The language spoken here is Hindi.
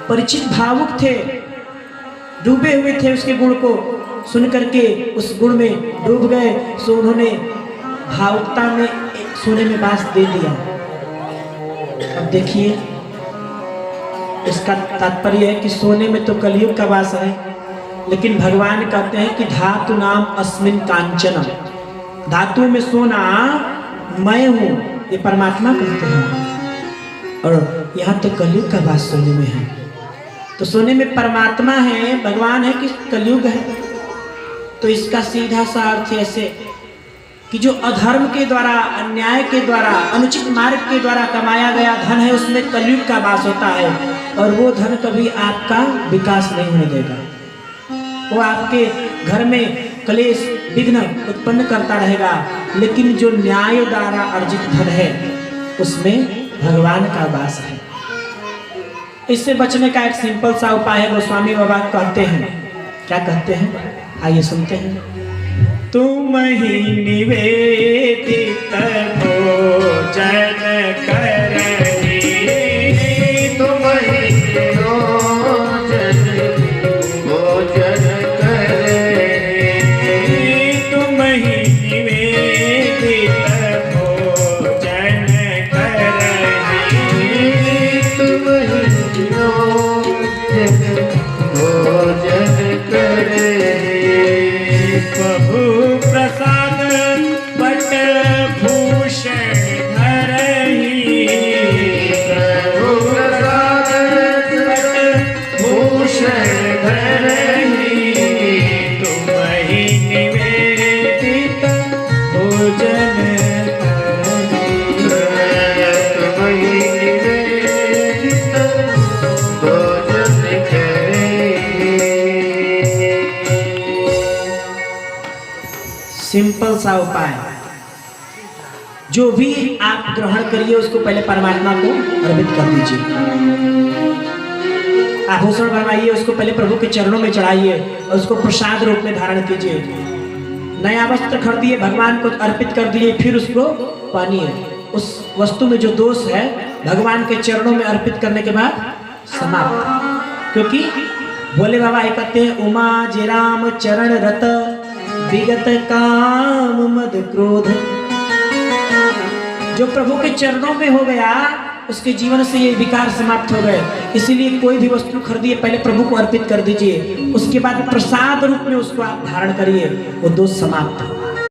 परीक्षित भावुक थे, डूबे हुए थे उसके गुण को सुन करके, उस गुण में डूब गए। सो उन्होंने भावुकता में सोने में वास दे दिया। अब देखिए, इसका तात्पर्य है कि सोने में तो कलयुग का वास है, लेकिन भगवान कहते हैं कि धातु नाम अस्मिन कांचन, धातु में सोना मैं हूं, ये परमात्मा कहते हैं। और यहाँ तो कलयुग का वास सोने में है। तो सोने में परमात्मा है, भगवान है कि कलयुग है? तो इसका सीधा सा अर्थ ऐसे कि जो अधर्म के द्वारा, अन्याय के द्वारा, अनुचित मार्ग के द्वारा कमाया गया धन है, उसमें कलयुग का वास होता है। और वो धन कभी आपका विकास नहीं होने देगा, वो आपके घर में क्लेश विघ्न उत्पन्न करता रहेगा। लेकिन जो न्याय द्वारा अर्जित धन है, उसमें भगवान का वास है। इससे बचने का एक सिंपल सा उपाय है। गोस्वामी बाबा कहते हैं, क्या कहते हैं, आइए सुनते हैं। तुम ही निवेदित भोजन करही, तुम ही भोजन करही, तुम ही निवेदित भोजन करही, तुम ही भोजन करही। प्रभु प्रसाद बट भूषण धरही, प्रभु प्रसाद बट भूषण धरही, तुम ही निवेदित भोजन करही। तुम ही निवेदित भोजन करही। सिंपल सा उपाय, जो भी आप ग्रहण करिए उसको पहले परमात्मा को अर्पित कर दीजिए। आभूषण बनवाइए, उसको पहले प्रभु के चरणों में चढ़ाइए और उसको प्रसाद रूप में धारण कीजिए। नया वस्त्र खरीदिए, भगवान को अर्पित कर दिए, फिर उसको पहनिए। उस वस्तु में जो दोष है, भगवान के चरणों में अर्पित करने के बाद समाप्त। क्योंकि भोले बाबा ये कहते हैं, उमा जे राम चरण रत विगत काम मद क्रोध। जो प्रभु के चरणों में हो गया, उसके जीवन से ये विकार समाप्त हो गए। इसीलिए कोई भी वस्तु खरीदिए, पहले प्रभु को अर्पित कर दीजिए, उसके बाद प्रसाद रूप में उसको आप धारण करिए, वो दोष समाप्त हो।